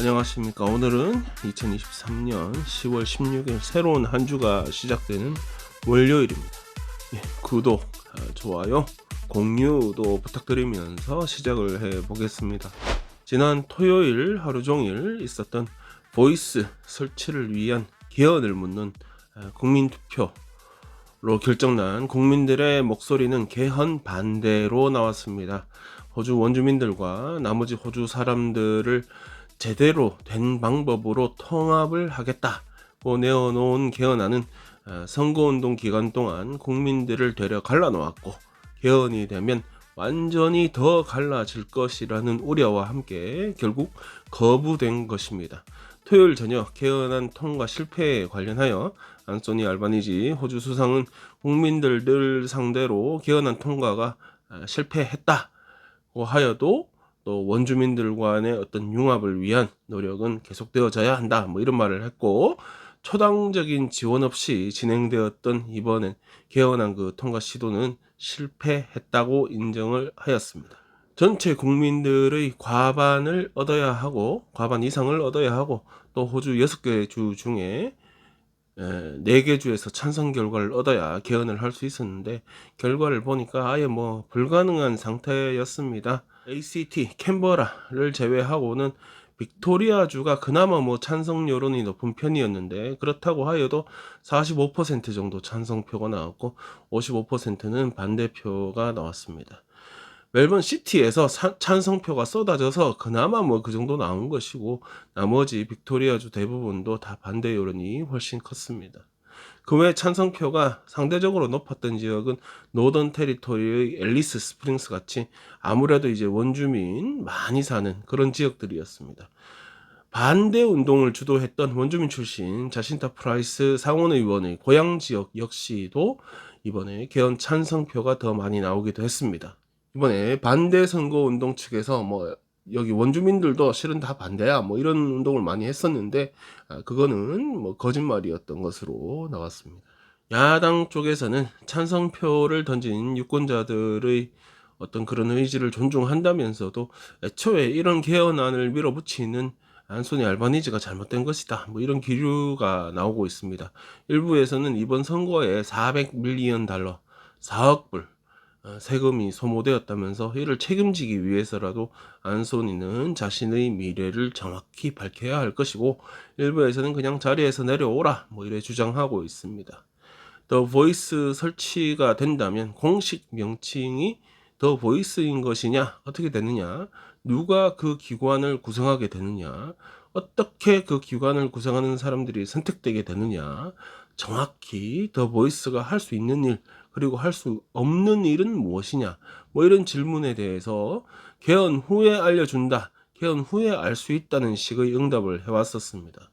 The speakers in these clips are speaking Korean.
안녕하십니까. 오늘은 2023년 10월 16일 새로운 한 주가 시작되는 월요일입니다. 구독, 좋아요, 공유도 부탁드리면서 시작을 해보겠습니다. 지난 토요일 하루 종일 있었던 보이스 설치를 위한 개헌을 묻는 국민투표로 결정난 국민들의 목소리는 개헌 반대로 나왔습니다. 호주 원주민들과 나머지 호주 사람들을 제대로 된 방법으로 통합을 하겠다고 내어놓은 개헌안은 선거운동 기간 동안 국민들을 되려 갈라놓았고, 개헌이 되면 완전히 더 갈라질 것이라는 우려와 함께 결국 거부된 것입니다. 토요일 저녁 개헌안 통과 실패에 관련하여 안소니 알바니지 호주 수상은 국민들을 상대로 개헌안 통과가 실패했다고 하여도 또 원주민들 간의 어떤 융합을 위한 노력은 계속되어져야 한다, 이런 말을 했고, 초당적인 지원 없이 진행되었던 이번엔 개헌안 통과 시도는 실패했다고 인정을 하였습니다. 전체 국민들의 과반을 얻어야 하고, 과반 이상을 얻어야 하고, 또 호주 6개 주 중에 4개 주에서 찬성 결과를 얻어야 개헌을 할 수 있었는데, 결과를 보니까 아예 불가능한 상태였습니다. ACT 캔버라를 제외하고는 빅토리아주가 그나마 찬성 여론이 높은 편이었는데, 그렇다고 하여도 45% 정도 찬성표가 나왔고 55%는 반대표가 나왔습니다. 멜번 시티에서 찬성표가 쏟아져서 그나마 그 정도 나온 것이고, 나머지 빅토리아주 대부분도 다 반대 여론이 훨씬 컸습니다. 그 외 찬성표가 상대적으로 높았던 지역은 노던 테리토리의 앨리스 스프링스 같이 아무래도 이제 원주민 많이 사는 그런 지역들이었습니다. 반대 운동을 주도했던 원주민 출신 자신타 프라이스 상원의원의 고향 지역 역시도 이번에 개헌 찬성표가 더 많이 나오기도 했습니다. 이번에 반대 선거운동 측에서 여기 원주민들도 실은 다 반대야 이런 운동을 많이 했었는데, 그거는 거짓말이었던 것으로 나왔습니다. 야당 쪽에서는 찬성표를 던진 유권자들의 어떤 그런 의지를 존중한다면서도 애초에 이런 개헌안을 밀어붙이는 안소니 알바니지가 잘못된 것이다, 이런 기류가 나오고 있습니다. 일부에서는 이번 선거에 $400밀리언, 4억 불 세금이 소모되었다면서 이를 책임지기 위해서라도 안소니는 자신의 미래를 정확히 밝혀야 할 것이고, 일부에서는 그냥 자리에서 내려오라 이래 주장하고 있습니다. 더 보이스 설치가 된다면 공식 명칭이 더 보이스인 것이냐, 어떻게 되느냐, 누가 그 기관을 구성하게 되느냐, 어떻게 그 기관을 구성하는 사람들이 선택되게 되느냐, 정확히 더 보이스가 할 수 있는 일, 그리고 할 수 없는 일은 무엇이냐, 이런 질문에 대해서 개헌 후에 알려준다, 개헌 후에 알 수 있다는 식의 응답을 해왔었습니다.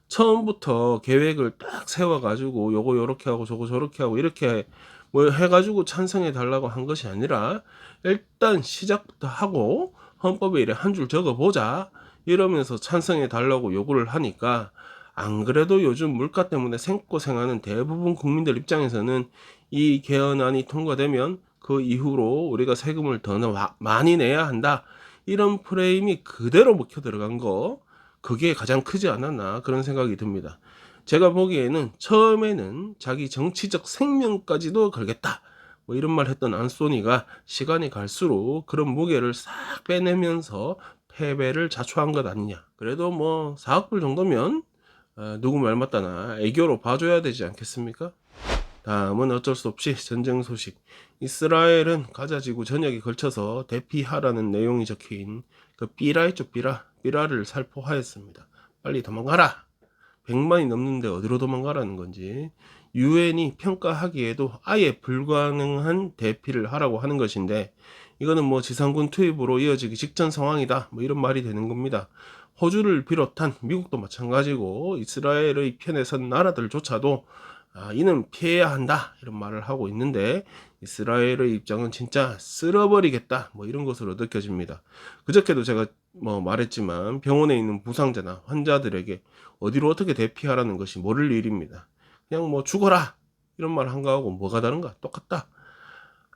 처음부터 계획을 딱 세워가지고 요거 요렇게 하고 저거 저렇게 하고 이렇게 해가지고 찬성해 달라고 한 것이 아니라, 일단 시작부터 하고 헌법에 이래 한 줄 적어보자 이러면서 찬성해 달라고 요구를 하니까, 안 그래도 요즘 물가 때문에 생고생하는 대부분 국민들 입장에서는 이 개헌안이 통과되면 그 이후로 우리가 세금을 더 많이 내야 한다, 이런 프레임이 그대로 먹혀 들어간 거, 그게 가장 크지 않았나 그런 생각이 듭니다. 제가 보기에는 처음에는 자기 정치적 생명까지도 걸겠다 이런 말 했던 안소니가 시간이 갈수록 그런 무게를 싹 빼내면서 패배를 자초한 것 아니냐. 그래도 4억 불 정도면 누구 말 맞다나 애교로 봐줘야 되지 않겠습니까? 다음은 어쩔 수 없이 전쟁 소식. 이스라엘은 가자지구 전역에 걸쳐서 대피하라는 내용이 적힌 그 삐라 있죠, 삐라를 살포하였습니다. 빨리 도망가라. 100만이 넘는데 어디로 도망가라는 건지. 유엔이 평가하기에도 아예 불가능한 대피를 하라고 하는 것인데, 이거는 지상군 투입으로 이어지기 직전 상황이다, 이런 말이 되는 겁니다. 호주를 비롯한 미국도 마찬가지고 이스라엘의 편에 선 나라들조차도 이는 피해야 한다, 이런 말을 하고 있는데, 이스라엘의 입장은 진짜 쓸어버리겠다 이런 것으로 느껴집니다. 그저께도 제가 말했지만 병원에 있는 부상자나 환자들에게 어디로 어떻게 대피하라는 것이 모를 일입니다. 그냥 죽어라 이런 말 한 거하고 뭐가 다른가, 똑같다.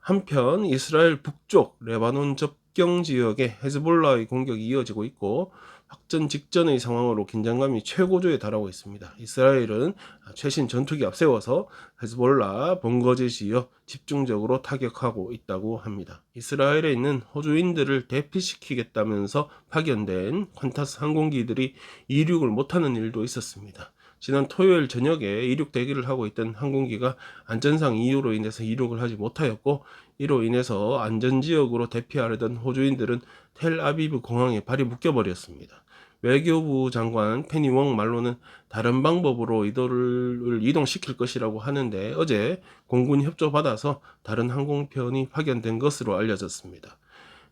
한편 이스라엘 북쪽 레바논 국경 지역에 헤즈볼라의 공격이 이어지고 있고 확전 직전의 상황으로 긴장감이 최고조에 달하고 있습니다. 이스라엘은 최신 전투기 앞세워서 헤즈볼라 본거지 지역 집중적으로 타격하고 있다고 합니다. 이스라엘에 있는 호주인들을 대피시키겠다면서 파견된 퀀타스 항공기들이 이륙을 못하는 일도 있었습니다. 지난 토요일 저녁에 이륙 대기를 하고 있던 항공기가 안전상 이유로 인해서 이륙을 하지 못하였고, 이로 인해서 안전지역으로 대피하려던 호주인들은 텔아비브 공항에 발이 묶여버렸습니다. 외교부 장관 페니 웡 말로는 다른 방법으로 이들을 이동시킬 것이라고 하는데, 어제 공군 협조 받아서 다른 항공편이 파견된 것으로 알려졌습니다.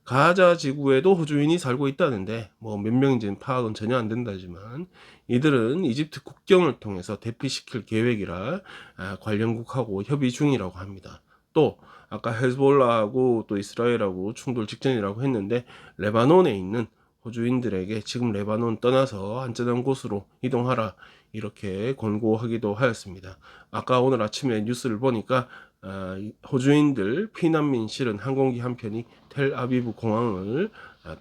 가자 지구에도 호주인이 살고 있다는데 몇 명인지는 파악은 전혀 안 된다지만, 이들은 이집트 국경을 통해서 대피시킬 계획이라 관련국하고 협의 중이라고 합니다. 또 아까 헤즈볼라하고 또 이스라엘하고 충돌 직전이라고 했는데, 레바논에 있는 호주인들에게 지금 레바논 떠나서 안전한 곳으로 이동하라 이렇게 권고하기도 하였습니다. 아까 오늘 아침에 뉴스를 보니까 호주인들 피난민 실은 항공기 한 편이 텔아비브 공항을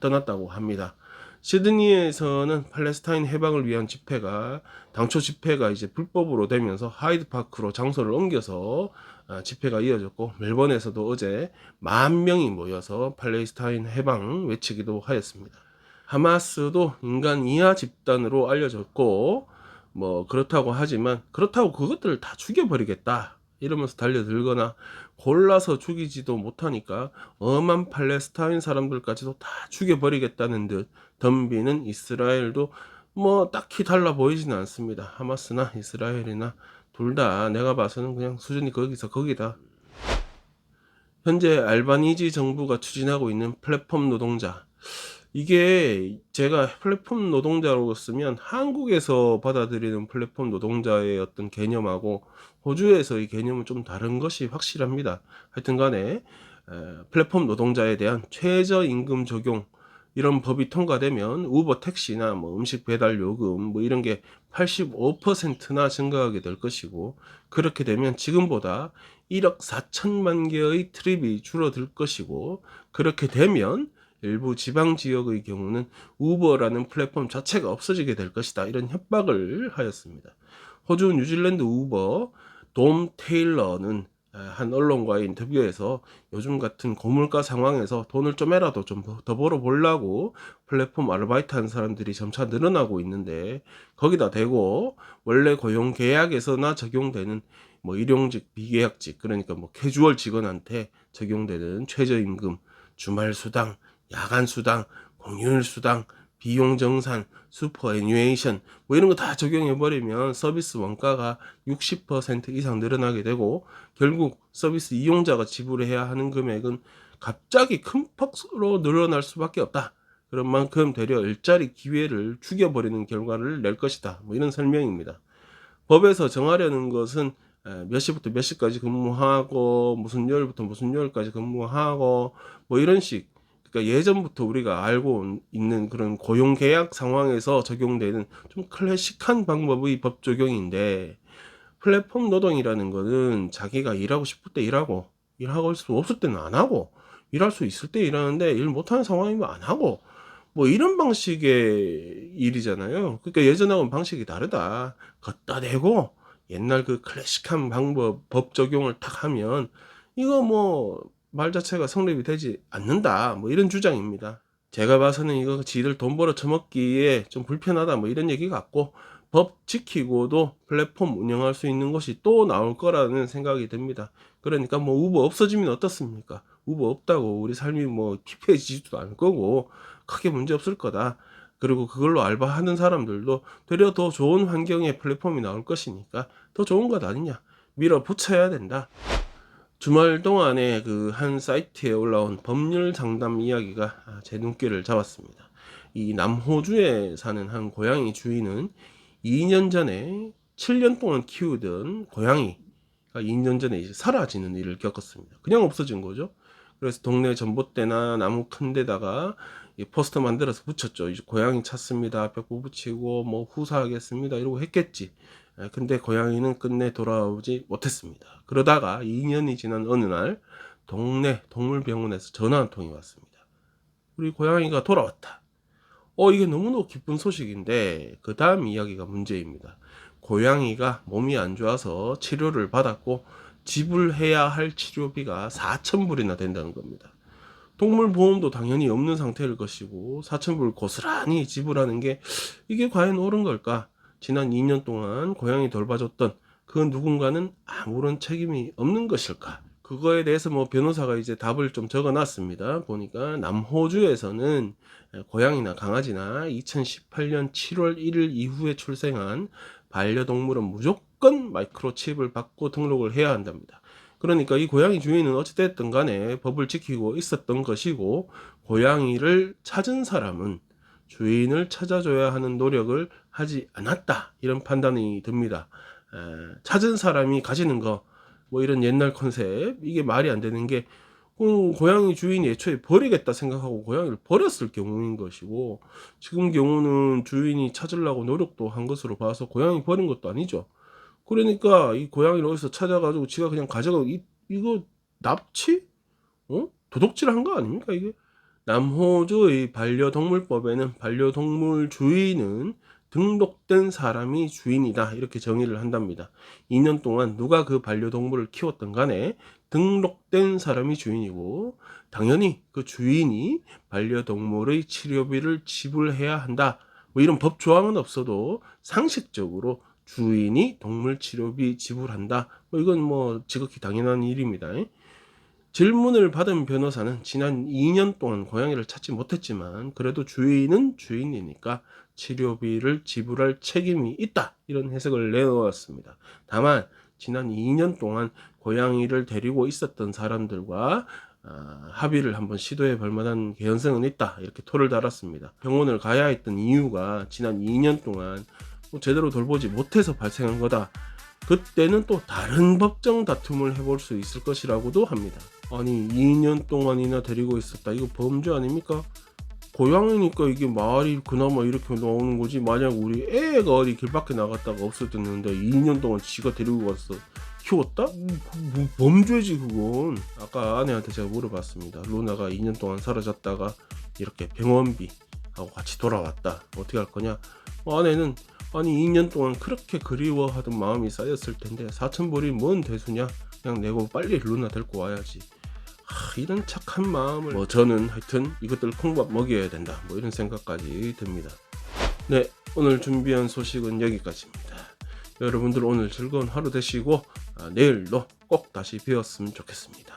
떠났다고 합니다. 시드니에서는 팔레스타인 해방을 위한 집회가, 당초 집회가 이제 불법으로 되면서 하이드파크로 장소를 옮겨서 집회가 이어졌고, 멜번에서도 어제 10,000명이 모여서 팔레스타인 해방 외치기도 하였습니다. 하마스도 인간 이하 집단으로 알려졌고, 그렇다고 하지만 그렇다고 그것들을 다 죽여버리겠다 이러면서 달려들거나 골라서 죽이지도 못하니까 엄한 팔레스타인 사람들까지도 다 죽여버리겠다는 듯 덤비는 이스라엘도 딱히 달라 보이지는 않습니다. 하마스나 이스라엘이나 둘 다 내가 봐서는 그냥 수준이 거기서 거기다. 현재 알바니지 정부가 추진하고 있는 플랫폼 노동자, 이게 제가 플랫폼 노동자로 쓰면 한국에서 받아들이는 플랫폼 노동자의 어떤 개념하고 호주에서의 개념은 좀 다른 것이 확실합니다. 하여튼 간에 플랫폼 노동자에 대한 최저임금 적용, 이런 법이 통과되면 우버 택시나 음식 배달 요금 이런 게 85%나 증가하게 될 것이고, 그렇게 되면 지금보다 1억 4천만 개의 트립이 줄어들 것이고, 그렇게 되면 일부 지방 지역의 경우는 우버라는 플랫폼 자체가 없어지게 될 것이다, 이런 협박을 하였습니다. 호주 뉴질랜드 우버 돔 테일러는 한 언론과의 인터뷰에서 요즘 같은 고물가 상황에서 돈을 좀이라도 좀 더 벌어보려고 플랫폼 아르바이트 하는 사람들이 점차 늘어나고 있는데, 거기다 대고 원래 고용 계약에서나 적용되는 일용직, 비계약직, 그러니까 캐주얼 직원한테 적용되는 최저임금, 주말 수당, 야간 수당, 공휴일 수당, 비용 정산, 슈퍼 애뉴에이션 이런 거 다 적용해버리면 서비스 원가가 60% 이상 늘어나게 되고, 결국 서비스 이용자가 지불해야 하는 금액은 갑자기 큰 폭으로 늘어날 수밖에 없다. 그런 만큼 되려 일자리 기회를 죽여버리는 결과를 낼 것이다. 이런 설명입니다. 법에서 정하려는 것은 몇 시부터 몇 시까지 근무하고 무슨 요일부터 무슨 요일까지 근무하고 이런 식, 그러니까 예전부터 우리가 알고 있는 그런 고용계약 상황에서 적용되는 좀 클래식한 방법의 법 적용인데, 플랫폼 노동이라는 거는 자기가 일하고 싶을 때 일하고, 일하고 수 없을 때는 안 하고, 일할 수 있을 때 일하는데 일 못하는 상황이면 안 하고, 이런 방식의 일이잖아요. 그러니까 예전하고는 방식이 다르다. 걷다 대고 옛날 그 클래식한 방법, 법 적용을 탁 하면 이거 말 자체가 성립이 되지 않는다, 이런 주장입니다. 제가 봐서는 이거 지들 돈 벌어 처먹기에 좀 불편하다, 이런 얘기 같고, 법 지키고도 플랫폼 운영할 수 있는 것이 또 나올 거라는 생각이 듭니다. 그러니까 우버 없어지면 어떻습니까? 우버 없다고 우리 삶이 피폐해지지도 않을 거고 크게 문제 없을 거다. 그리고 그걸로 알바하는 사람들도 되려 더 좋은 환경의 플랫폼이 나올 것이니까 더 좋은 것 아니냐, 밀어붙여야 된다. 주말 동안에 그 한 사이트에 올라온 법률 상담 이야기가 제 눈길을 잡았습니다. 이 남호주에 사는 한 고양이 주인은 2년 전에 7년 동안 키우던 고양이가 2년 전에 이제 사라지는 일을 겪었습니다. 그냥 없어진 거죠. 그래서 동네 전봇대나 나무 큰 데다가 이 포스터 만들어서 붙였죠. 이제 고양이 찾습니다, 벽보 붙이고 후사하겠습니다 이러고 했겠지. 근데 고양이는 끝내 돌아오지 못했습니다. 그러다가 2년이 지난 어느 날 동네 동물병원에서 전화 한 통이 왔습니다. 우리 고양이가 돌아왔다. 이게 너무너무 기쁜 소식인데 그 다음 이야기가 문제입니다. 고양이가 몸이 안 좋아서 치료를 받았고 지불해야 할 치료비가 4,000불이나 된다는 겁니다. 동물보험도 당연히 없는 상태일 것이고 4,000불 고스란히 지불하는 게 이게 과연 옳은 걸까? 지난 2년 동안 고양이 돌봐줬던 그 누군가는 아무런 책임이 없는 것일까? 그거에 대해서 뭐 변호사가 이제 답을 좀 적어 놨습니다. 보니까 남호주에서는 고양이나 강아지나 2018년 7월 1일 이후에 출생한 반려동물은 무조건 마이크로칩을 받고 등록을 해야 한답니다. 그러니까 이 고양이 주인은 어찌됐든 간에 법을 지키고 있었던 것이고, 고양이를 찾은 사람은 주인을 찾아줘야 하는 노력을 하지 않았다, 이런 판단이 듭니다. 찾은 사람이 가지는 거, 뭐 이런 옛날 컨셉, 이게 말이 안 되는 게, 고양이 주인이 애초에 버리겠다 생각하고 고양이를 버렸을 경우인 것이고, 지금 경우는 주인이 찾으려고 노력도 한 것으로 봐서 고양이 버린 것도 아니죠. 그러니까 이 고양이를 어디서 찾아가지고 지가 그냥 가져가고, 이거 납치? 도둑질한 거 아닙니까 이게? 남호주의 반려동물법에는 반려동물 주인은 등록된 사람이 주인이다, 이렇게 정의를 한답니다. 2년 동안 누가 그 반려동물을 키웠던 간에 등록된 사람이 주인이고, 당연히 그 주인이 반려동물의 치료비를 지불해야 한다, 뭐 이런 법 조항은 없어도 상식적으로 주인이 동물 치료비 지불한다, 뭐 이건 뭐 지극히 당연한 일입니다. 질문을 받은 변호사는 지난 2년 동안 고양이를 찾지 못했지만 그래도 주인은 주인이니까 치료비를 지불할 책임이 있다, 이런 해석을 내놓았습니다. 다만 지난 2년 동안 고양이를 데리고 있었던 사람들과 합의를 한번 시도해 볼 만한 개연성은 있다, 이렇게 토를 달았습니다. 병원을 가야 했던 이유가 지난 2년 동안 제대로 돌보지 못해서 발생한 거다. 그때는 또 다른 법정 다툼을 해볼 수 있을 것이라고도 합니다. 아니 2년 동안이나 데리고 있었다, 이거 범죄 아닙니까? 고양이니까 이게 말이 그나마 이렇게 나오는 거지, 만약 우리 애가 어디 길 밖에 나갔다가 없어졌는데 2년 동안 지가 데리고 갔어, 키웠다? 뭐 범죄지 그건. 아까 아내한테 제가 물어봤습니다. 루나가 2년 동안 사라졌다가 이렇게 병원비하고 같이 돌아왔다, 어떻게 할 거냐? 아내는 아니 2년 동안 그렇게 그리워하던 마음이 쌓였을 텐데 4,000불이 뭔 대수냐, 그냥 내고 빨리 루나 데리고 와야지. 이런 착한 마음을, 뭐 저는 하여튼 이것들 콩밥 먹여야 된다, 뭐 이런 생각까지 듭니다. 네, 오늘 준비한 소식은 여기까지입니다. 여러분들 오늘 즐거운 하루 되시고 내일도 꼭 다시 뵈었으면 좋겠습니다.